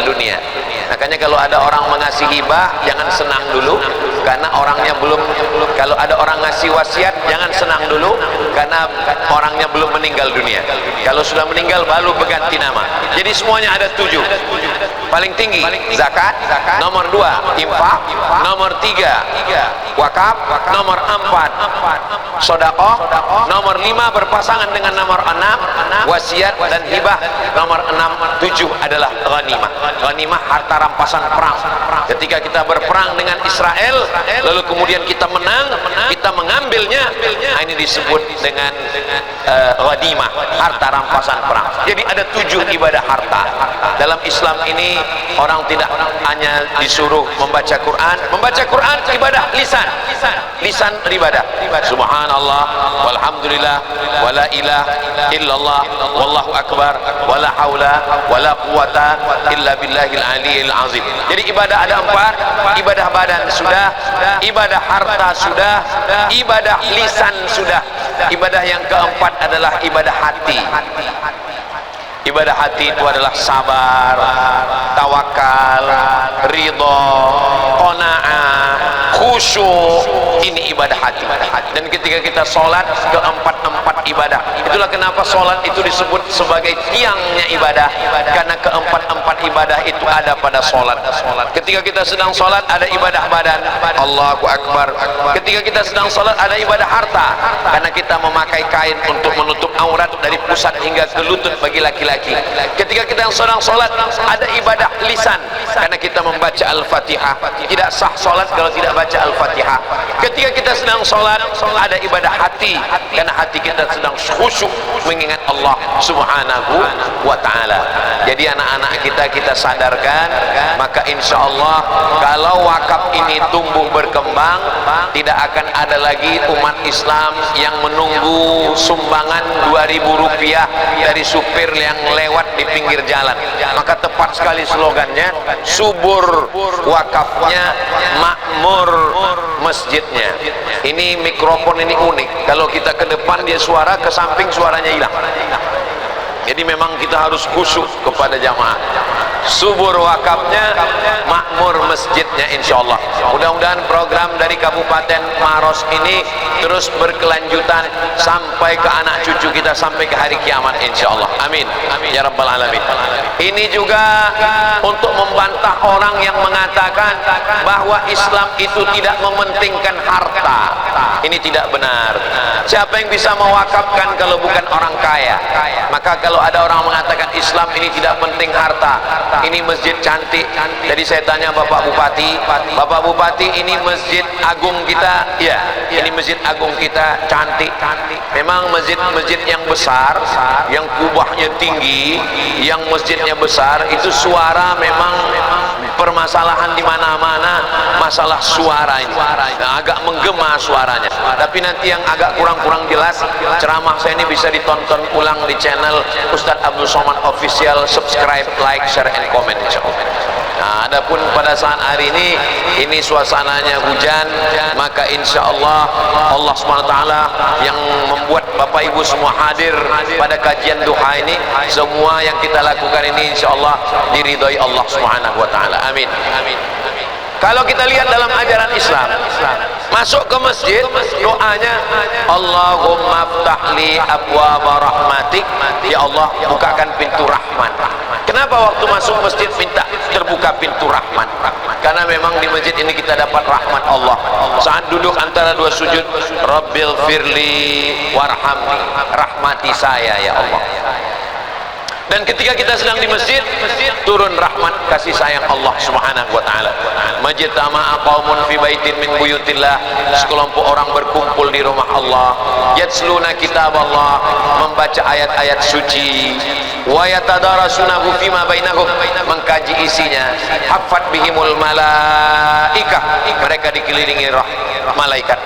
dunia. Makanya kalau ada orang mengasih hibah, jangan senang dulu karena orangnya belum. Kalau ada orang ngasih wasiat, jangan senang dulu karena orangnya belum meninggal dunia. Kalau sudah meninggal baru berganti nama. Jadi semuanya ada 7. Paling tinggi zakat, nomor 2 infak, nomor 3 wakaf, nomor 4 sedekah, nomor 5 berpasangan dengan nomor 6 wasiat dan hibah, nomor 7 adalah ghanimah. Ghanimah harta rampasan perang. Ketika kita berperang dengan Israel, lalu kemudian kita menang, kita mengambilnya, ini disebut dengan ghanimah, harta rampasan perang. Jadi ada 7 ibadah harta. Dalam Islam ini orang tidak hanya disuruh membaca Quran. Membaca Quran ibadah lisan ibadah. Subhanallah walhamdulillah wala ilaha illallah wallahu akbar wala haula wala quwata illa billahil aliyil azim. Jadi ibadah ada 4. Ibadah badan sudah, ibadah harta sudah, ibadah lisan sudah. Ibadah yang keempat adalah ibadah hati. Ibadah hati itu adalah sabar, tawakal, ridho, qanaah, khusyuk. Ini ibadah hati. Dan ketika kita sholat, keempat ibadah. Itulah kenapa sholat itu disebut sebagai tiangnya ibadah, karena keempat ibadah itu ada pada sholat. Ketika kita sedang sholat ada ibadah badan, Allahu Akbar. Ketika kita sedang sholat ada ibadah harta, karena kita memakai kain untuk menutup aurat dari pusat hingga ke lutut bagi laki-laki. Ketika kita sedang sholat ada ibadah lisan, karena kita membaca Al-Fatihah. Tidak sah sholat kalau tidak baca Al-Fatihah. Ketika kita sedang sholat ada ibadah hati, karena hati kita sedang khusyuk mengingat Allah Subhanahu wa ta'ala. Jadi anak-anak kita sadarkan, maka insya Allah kalau wakaf ini tumbuh berkembang, tidak akan ada lagi umat Islam yang menunggu sumbangan 2.000 rupiah dari supir yang lewat di pinggir jalan. Maka tepat sekali slogannya, subur wakafnya, makmur masjidnya. Ini mikrofon ini unik, kalau kita ke depan dia suara, ke samping suaranya hilang. Jadi memang kita harus khusyuk kepada jamaah. Subur wakafnya, makmur masjidnya, insyaallah. Mudah-mudahan program dari Kabupaten Maros ini terus berkelanjutan sampai ke anak cucu kita, sampai ke hari kiamat, insyaallah. Amin ya rabbal alamin. Ini juga untuk membantah orang yang mengatakan bahwa Islam itu tidak mementingkan harta. Ini tidak benar. Siapa yang bisa mewakafkan kalau bukan orang kaya? Maka kalau ada orang mengatakan Islam ini tidak penting harta, ini masjid cantik. Jadi saya tanya Bapak Bupati, Bapak Bupati, ini masjid agung kita? Ya, ini masjid agung kita cantik. Memang masjid-masjid yang besar, yang kubahnya tinggi, yang masjidnya besar, itu suara memang permasalahan di mana-mana, masalah suara ini. Nah, agak menggema suaranya. Tapi nanti yang agak kurang jelas, ceramah saya ini bisa ditonton ulang di channel Ustadz Abdul Somad Official. Subscribe, like, share, and comment, insyaallah. Nah, adapun pada saat hari ini suasananya hujan, maka insyaallah Allah SWT yang membuat Bapak Ibu semua hadir pada kajian duha ini. Semua yang kita lakukan ini insyaallah diridhoi Allah Subhanahu wa taala. Amin. Kalau kita lihat dalam ajaran Islam, masuk ke masjid, doanya Allahumma ftahli abwaaba rahmatik, ya Allah bukakan pintu rahmat. Kenapa waktu masuk masjid minta terbuka pintu rahmat? Karena memang di masjid ini kita dapat rahmat Allah. Saat duduk antara dua sujud, Rabbil firli warhamni, rahmati saya ya Allah. Dan ketika kita sedang di masjid, turun rahmat kasih sayang Allah Subhanahu wa taala. Majtama'a qaumun fi baitin min buyutillah, sekelompok orang berkumpul di rumah Allah, yatsluna kitab Allah, membaca ayat-ayat suci, wa yatadarasunahu fima bainahum, mengkaji isinya, haffat bihimul malaikah, mereka dikelilingi malaikat,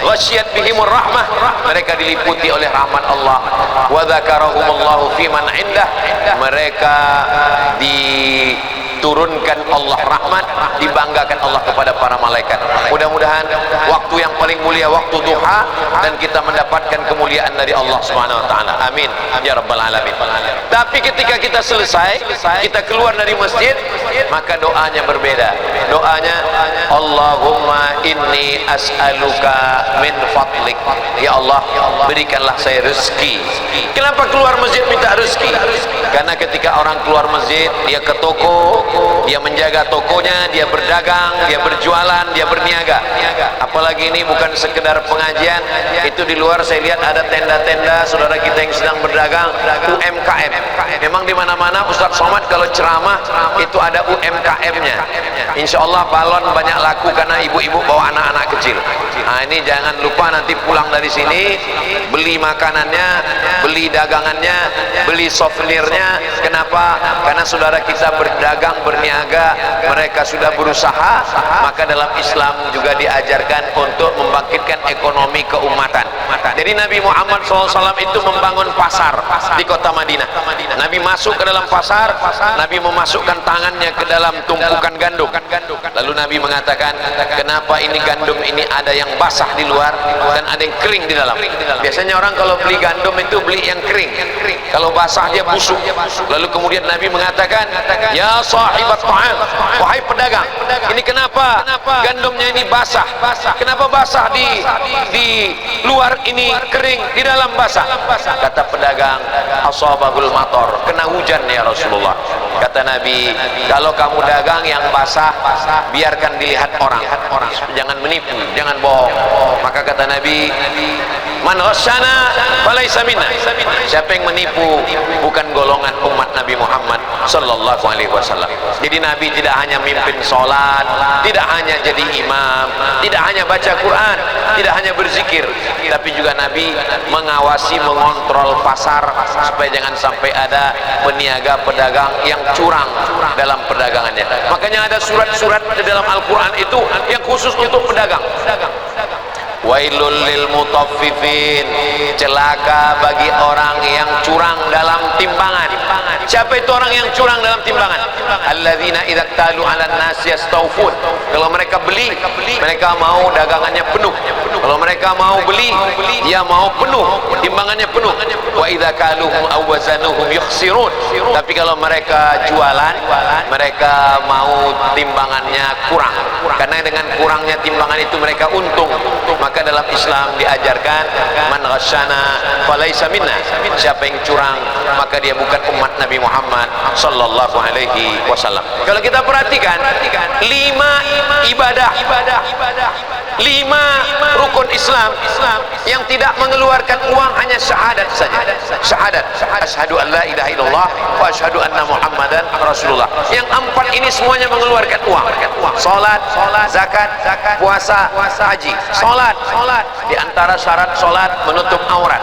wasyiyat bihimur rahmah, mereka diliputi oleh rahmat Allah, wa dzakarahumullahu fiman indah, mereka diturunkan Allah rahmat, dibanggakan Allah kepada para malaikat. Mudah-mudahan waktu yang paling mulia waktu duha, dan kita mendapatkan kemuliaan dari Allah Subhanahu wa taala. Amin ya rabbal alamin. Tapi ketika kita selesai, kita keluar dari masjid, maka doanya berbeda. Doanya, Allahumma inni as'aluka min fadlik. Ya Allah, berikanlah saya rezeki. Kenapa keluar masjid minta rezeki? Karena ketika orang keluar masjid, dia ke toko, dia menjaga tokonya, dia berdagang, dia berjualan, dia berniaga. Apalagi ini bukan sekedar pengajian, itu di luar saya lihat ada tenda-tenda saudara kita yang sedang berdagang, UMKM. Memang di mana-mana Ustaz Somad kalau ceramah itu ada UMKM-nya. Insya Allah balon banyak laku karena ibu-ibu bawa anak-anak kecil. Nah, ini jangan lupa nanti pulang dari sini beli makanannya, beli dagangannya, beli souvenirnya. Kenapa? Karena saudara kita berdagang, berniaga, mereka sudah berusaha, maka dalam Islam juga diajarkan untuk membangkitkan ekonomi keumatan. Jadi Nabi Muhammad SAW itu membangun pasar di kota Madinah. Nabi masuk ke dalam pasar, Nabi memasukkan tangannya ke dalam tumpukan gandum. Lalu Nabi mengatakan, kenapa ini gandum ini ada yang basah di luar dan ada yang kering di dalam? Biasanya orang kalau beli gandum itu beli yang kering, kalau basah dia busuk. Lalu kemudian Nabi mengatakan, ya sahibat ta'am, wahai pedagang, ini kenapa gandumnya ini basah? Kenapa basah di luar ini kering, di dalam basah? Kata pedagang, asabahul matar, kena hujan ya Rasulullah. Kata Nabi, kalau kamu dagang yang basah, biarkan dilihat orang, jangan menipu, jangan bohong. Maka kata Nabi, man ghasyana falaysa minna. Siapa yang menipu bukan golongan umat Nabi Muhammad sallallahu alaihi wasallam. Jadi Nabi tidak hanya mimpin salat, tidak hanya jadi imam, tidak hanya baca Quran, tidak hanya berzikir, tapi juga Nabi mengawasi, mengontrol pasar supaya jangan sampai ada peniaga pedagang yang curang dalam perdagangannya. Makanya ada surat-surat di dalam Al-Quran itu yang khusus untuk pedagang. Wailul lil mutaffifin, celaka bagi orang yang curang dalam timbangan. Siapa itu orang yang curang dalam timbangan? Alladzina idza talu 'alan nas yastawfun. Kalau mereka beli, mereka mau dagangannya penuh. Kalau mereka mau beli, dia mau penuh, timbangannya penuh. Wa idza kaluhum aw wazanuhum yukhsirun. Tapi kalau mereka jualan, mereka mau timbangannya kurang. Karena dengan kurangnya timbangan itu mereka untung. Maka dalam Islam diajarkan, man ghasyana falaysa minna. Siapa yang curang, maka dia bukan umat Nabi Muhammad sallallahu alaihi wasallam. Kalau kita perhatikan 5 ibadah, 5 rukun Islam yang tidak mengeluarkan uang, hanya syahadat saja. Syahadat, asyhadu an la ilaha illallah wa asyhadu anna muhammadan rasulullah. Yang 4 ini semuanya mengeluarkan uang. Salat, zakat, puasa, haji. Salat, di antara syarat salat menutup aurat,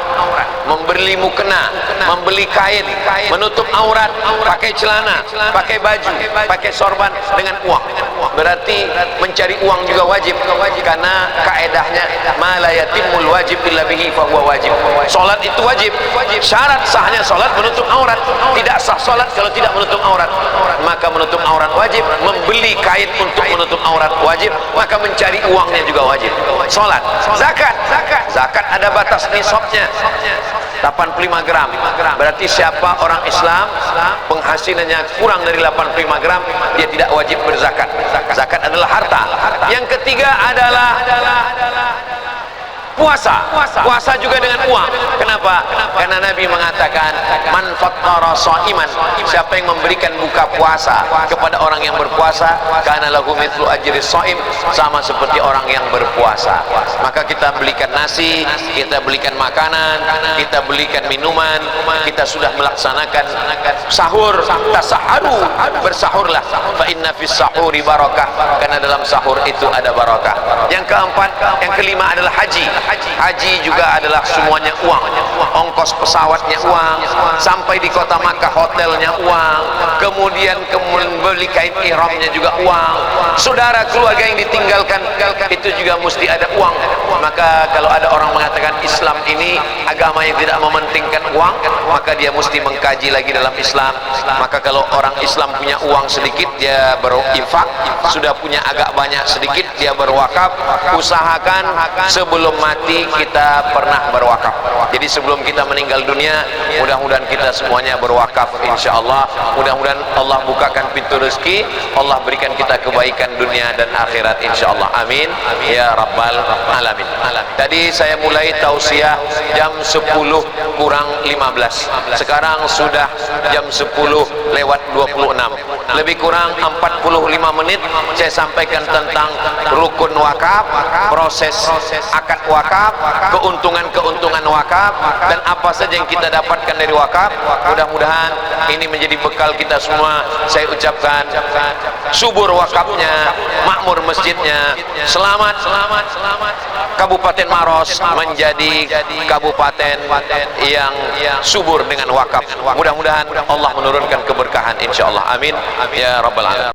membeli mukena, membeli kain, menutup aurat, pakai celana, pakai baju, pakai sorban dengan uang. Berarti mencari uang juga wajib, karena kaedahnya ma la yatimul wajib illa bihi fa huwa wajib. Salat itu wajib. Syarat sahnya salat menutup aurat. Tidak sah salat kalau tidak menutup aurat. Maka menutup aurat wajib, membeli kain untuk menutup aurat wajib, maka mencari uangnya juga wajib. Salat, zakat ada batas nisabnya 85 gram. Berarti siapa orang Islam penghasilannya kurang dari 85 gram, dia tidak wajib berzakat. Zakat adalah harta. Yang ketiga adalah puasa juga dengan uang. Kenapa? Karena Nabi mengatakan, man fattara shaiman, siapa yang memberikan buka puasa kepada orang yang berpuasa, kana lahu mithlu ajri shaim, sama seperti orang yang berpuasa. Maka kita belikan nasi, kita belikan makanan, kita belikan minuman, kita sudah melaksanakan sahur, tasaharu, bersahurlah. Fa inna inna fis sahuri barakah, karena dalam sahur itu ada barakah. Yang keempat, yang kelima adalah haji. Haji juga adalah semuanya uang. Ongkos pesawatnya uang, sampai di kota Makkah hotelnya uang, kemudian beli kain ihramnya juga uang. Saudara keluarga yang ditinggalkan itu juga mesti ada uang. Maka kalau ada orang mengatakan Islam ini agama yang tidak mementingkan uang, maka dia mesti mengkaji lagi dalam Islam. Maka kalau orang Islam punya uang sedikit, dia berinfak. Sudah punya agak banyak sedikit, dia berwakaf. Usahakan sebelum mati kita pernah berwakaf. Jadi sebelum kita meninggal dunia, mudah-mudahan kita semuanya berwakaf, insyaallah. Mudah-mudahan Allah bukakan pintu rezeki, Allah berikan kita kebaikan dunia dan akhirat, insyaallah. Amin ya rabbal alamin. Tadi saya mulai tausiah jam 10 kurang 15. Sekarang sudah jam 10 lewat 26. Lebih kurang 45 menit saya sampaikan tentang rukun wakaf, proses akad wakaf, keuntungan-keuntungan wakaf, dan apa saja yang kita dapatkan dari wakaf. Mudah-mudahan ini menjadi bekal kita semua. Saya ucapkan subur wakafnya, makmur masjidnya. Selamat Kabupaten Maros menjadi kabupaten yang subur dengan wakaf. Mudah-mudahan Allah menurunkan keberkahan, insyaallah. Amin ya rabbal alamin.